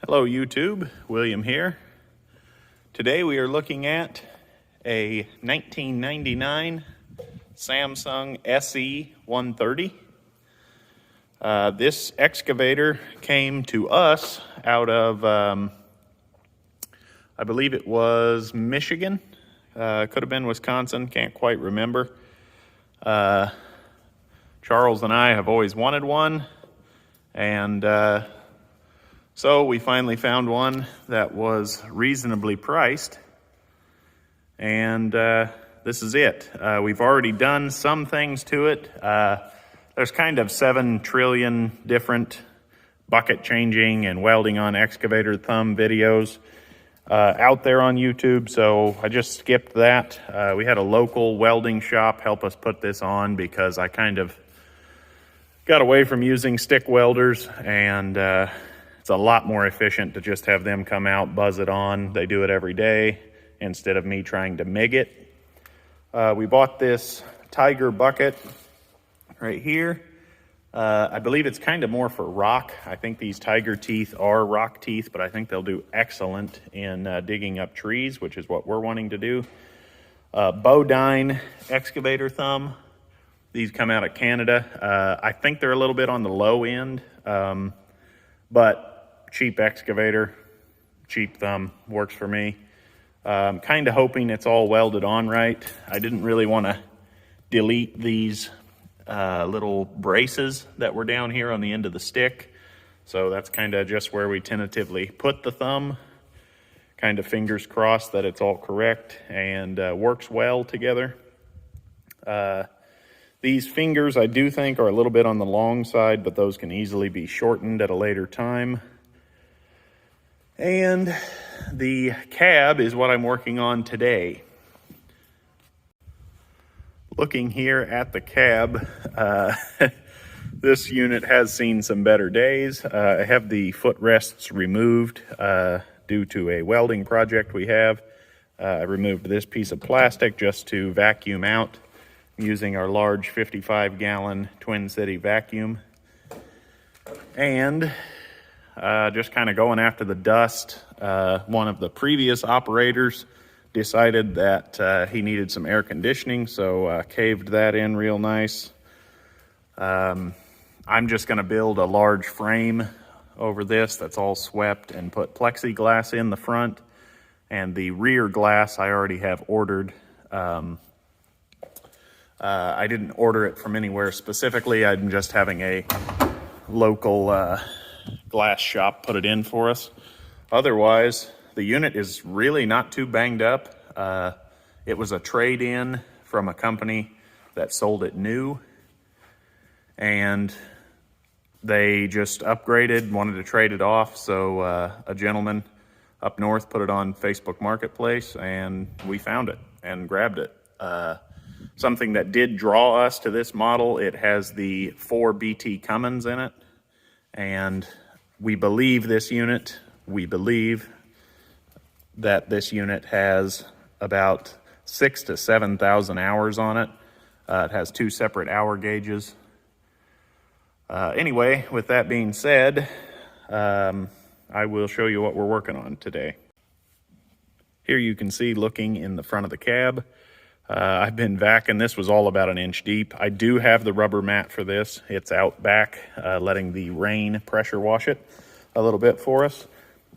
Hello YouTube, William here. Today we are looking at a 1999 Samsung SE 130. This excavator came to us out of, I believe it was Michigan. Could have been Wisconsin, can't quite remember. Charles and I have always wanted one, and so we finally found one that was reasonably priced, and this is it. We've already done some things to it. There's kind of 7 trillion different bucket changing and welding on excavator thumb videos out there on YouTube, so I just skipped that. We had a local welding shop help us put this on because I kind of got away from using stick welders, and it's a lot more efficient to just have them come out, buzz it on. They do it every day instead of me trying to MIG it. We bought this Tiger bucket right here. I believe it's kind of more for rock. I think these Tiger teeth are rock teeth, but I think they'll do excellent in digging up trees, which is what we're wanting to do. Bodine excavator thumb. These come out of Canada. I think they're a little bit on the low end, but cheap excavator, cheap thumb works for me. Kind of hoping it's all welded on right. I didn't really want to delete these little braces that were down here on the end of the stick. So that's kind of just where we tentatively put the thumb. Kind of fingers crossed that it's all correct and works well together. These fingers I do think are a little bit on the long side, but those can easily be shortened at a later time. And the cab is what I'm working on today. Looking here at the cab, this unit has seen some better days. I have the footrests removed due to a welding project we have. I removed this piece of plastic just to vacuum out using our large 55-gallon Twin City vacuum. And just kind of going after the dust. One of the previous operators decided that he needed some air conditioning, so caved that in real nice. I'm just going to build a large frame over this that's all swept and put plexiglass in the front, and the rear glass I already have ordered. I didn't order it from anywhere specifically. I'm just having a local glass shop put it in for us. Otherwise, the unit is really not too banged up. It was a trade-in from a company that sold it new, and they just upgraded, wanted to trade it off, so a gentleman up north put it on Facebook Marketplace, and we found it and grabbed it. Something that did draw us to this model, it has the 4 BT Cummins in it, and we believe that this unit has about 6,000 to 7,000 hours on it. It has 2 separate hour gauges. Anyway, with that being said, I will show you what we're working on today. Here you can see, looking in the front of the cab, I've been vacuuming. This was all about 1 inch deep. I do have the rubber mat for this. It's out back, letting the rain pressure wash it a little bit for us.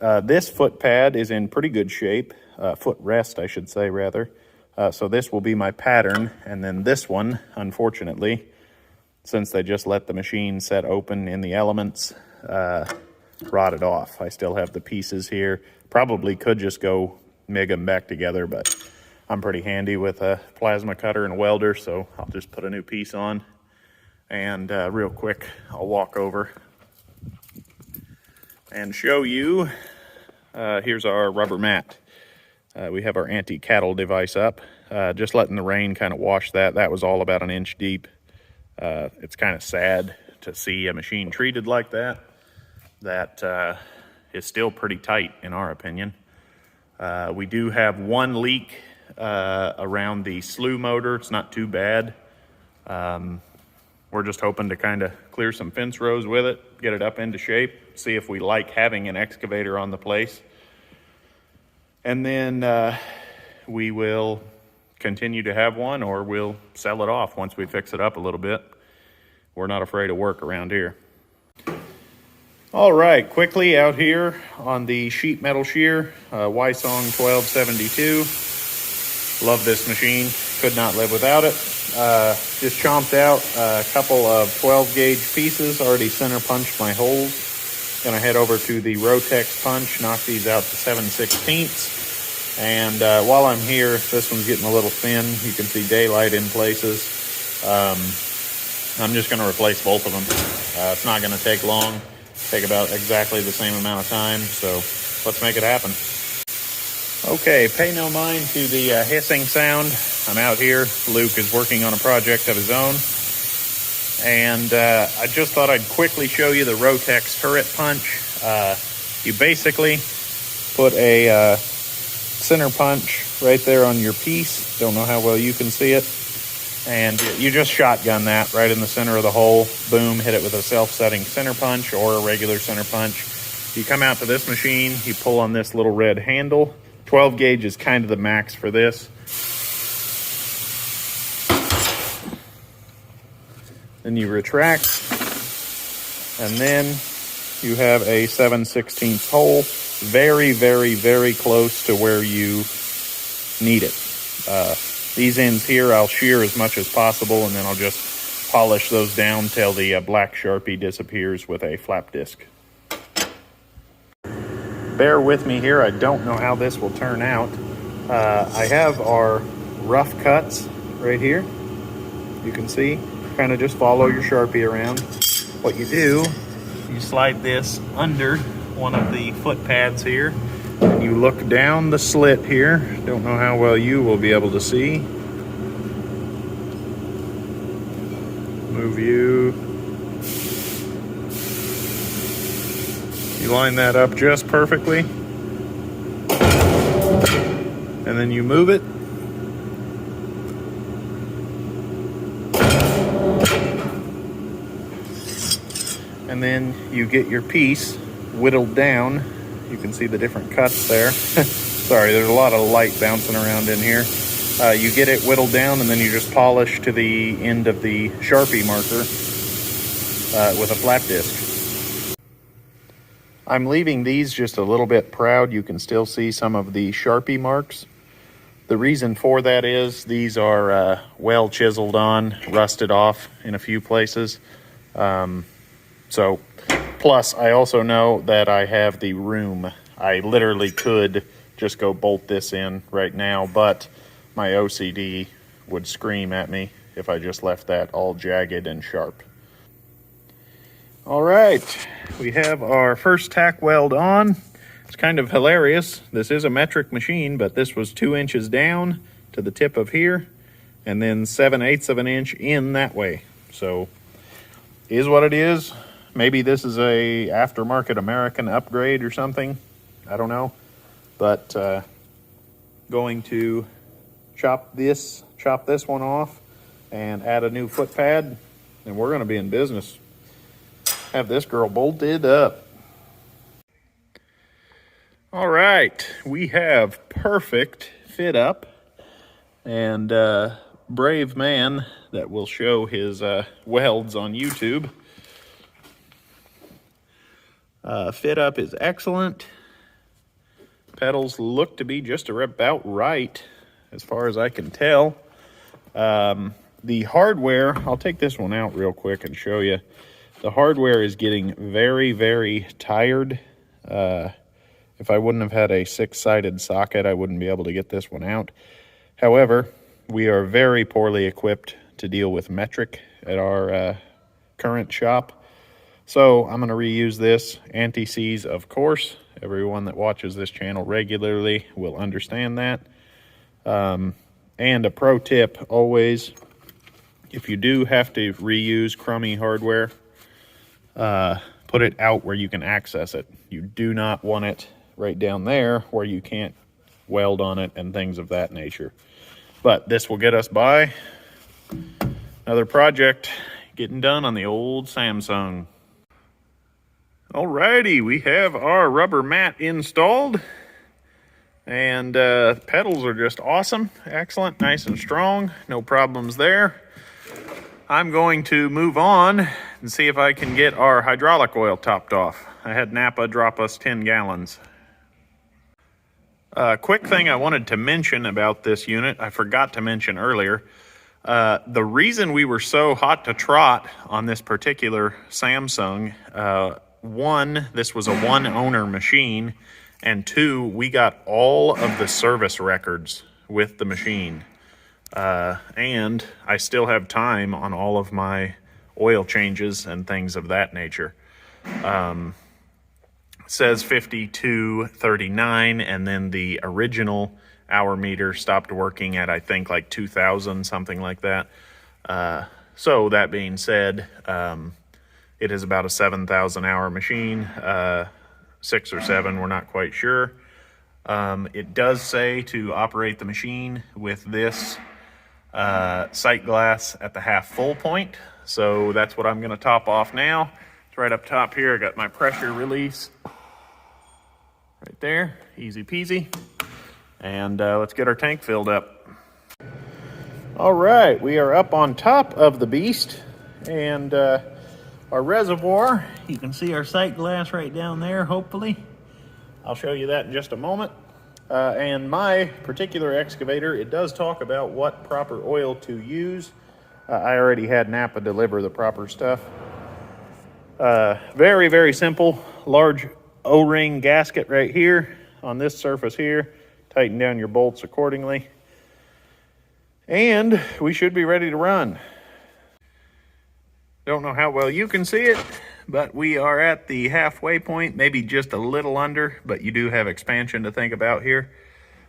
This foot pad is in pretty good shape, foot rest I should say rather. So this will be my pattern, and then this one, unfortunately, since they just let the machine set open in the elements, rotted off. I still have the pieces here. Probably could just go MIG them back together, but I'm pretty handy with a plasma cutter and a welder, so I'll just put a new piece on. And real quick, I'll walk over and show you. Here's our rubber mat. We have our anti-cattle device up, just letting the rain kind of wash that. That was all about 1 inch deep. It's kind of sad to see a machine treated like that. That is still pretty tight in our opinion. We do have 1 leak around the slew motor. It's not too bad. we're just hoping to kind of clear some fence rows with it, get it up into shape, see if we like having an excavator on the place. And then we will continue to have one, or we'll sell it off once we fix it up a little bit. We're not afraid of work around here. All right, quickly out here on the sheet metal shear, Ysong 1272. Love this machine, could not live without it. Just chomped out a couple of 12 gauge pieces, already center punched my holes. Gonna head over to the Rotex punch, knock these out to 7/16. And while I'm here, this one's getting a little thin. You can see daylight in places. I'm just gonna replace both of them. It's not gonna take long. Take about exactly the same amount of time, so let's make it happen. Okay, pay no mind to the hissing sound. I'm out here. Luke is working on a project of his own. And I just thought I'd quickly show you the Rotex turret punch. You basically put a center punch right there on your piece. Don't know how well you can see it. And you just shotgun that right in the center of the hole. Boom, hit it with a self-setting center punch or a regular center punch. You come out to this machine, you pull on this little red handle. 12 gauge is kind of the max for this. Then you retract, and then you have a 7/16 hole. Very, very, very close to where you need it. These ends here I'll shear as much as possible, and then I'll just polish those down till the black Sharpie disappears with a flap disc. Bear with me here, I don't know how this will turn out. I have our rough cuts right here. You can see, kind of just follow your Sharpie around. What you do, you slide this under one of the foot pads here, and you look down the slit here. Don't know how well you will be able to see. Move you. You line that up just perfectly. And then you move it. And then you get your piece whittled down. You can see the different cuts there. Sorry, there's a lot of light bouncing around in here. You get it whittled down, and then you just polish to the end of the Sharpie marker with a flap disc. I'm leaving these just a little bit proud. You can still see some of the Sharpie marks. The reason for that is these are well chiseled on, rusted off in a few places. Plus I also know that I have the room. I literally could just go bolt this in right now, but my OCD would scream at me if I just left that all jagged and sharp. All right, we have our first tack weld on. It's kind of hilarious. This is a metric machine, but this was 2 inches down to the tip of here, and then 7/8 of an inch in that way. So, is what it is. Maybe this is a aftermarket American upgrade or something. I don't know. But going to chop this one off and add a new foot pad, and we're going to be in business. Have this girl bolted up. All right, we have perfect fit up, and brave man that will show his welds on YouTube. Fit up is excellent. Pedals look to be just about right as far as I can tell. The hardware, I'll take this one out real quick and show you. The hardware is getting very, very tired. If I wouldn't have had a 6-sided socket, I wouldn't be able to get this one out. However, we are very poorly equipped to deal with metric at our current shop. So I'm going to reuse this. Anti-seize, of course. Everyone that watches this channel regularly will understand that. And a pro tip, always, if you do have to reuse crummy hardware, put it out where you can access it. You do not want it right down there where you can't weld on it and things of that nature. But this will get us by. Another project getting done on the old Samsung. Alrighty, we have our rubber mat installed, and pedals are just awesome, excellent, nice and strong, no problems there. I'm going to move on and see if I can get our hydraulic oil topped off. I had Napa drop us 10 gallons. Quick thing I wanted to mention about this unit, I forgot to mention earlier. The reason we were so hot to trot on this particular Samsung, one, this was a one-owner machine, and two, we got all of the service records with the machine. And I still have time on all of my oil changes and things of that nature. Says 5239, and then the original hour meter stopped working at, I think, like 2000, something like that. So that being said, it is about a 7,000 hour machine, 6 or 7, we're not quite sure. It does say to operate the machine with this sight glass at the half full point. So that's what I'm going to top off now. It's right up top here. I got my pressure release right there, easy peasy. And let's get our tank filled up. All right, we are up on top of the beast, and our reservoir, you can see our sight glass right down there, hopefully. I'll show you that in just a moment. And my particular excavator, it does talk about what proper oil to use. I already had Napa deliver the proper stuff. Very, very simple. Large O-ring gasket right here on this surface here. Tighten down your bolts accordingly. And we should be ready to run. Don't know how well you can see it, but we are at the halfway point, maybe just a little under, but you do have expansion to think about here.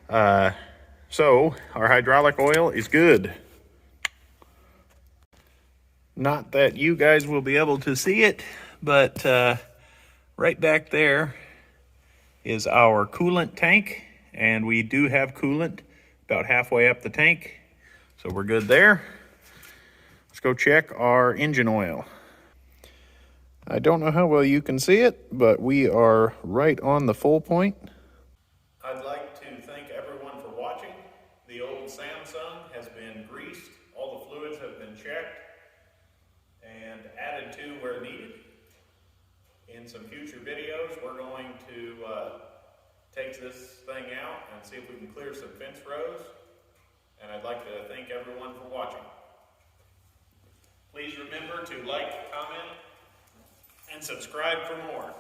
So our hydraulic oil is good. Not that you guys will be able to see it, but right back there is our coolant tank, and we do have coolant about halfway up the tank, so we're good there. Let's go check our engine oil. I don't know how well you can see it, but we are right on the full point. I'd like to thank everyone for watching. The old Samsung has been greased, all the fluids have been checked and added to where needed. In some future videos, we're going to take this thing out and see if we can clear some fence rows. And I'd like to thank everyone for watching. Please remember to like, comment, and subscribe for more.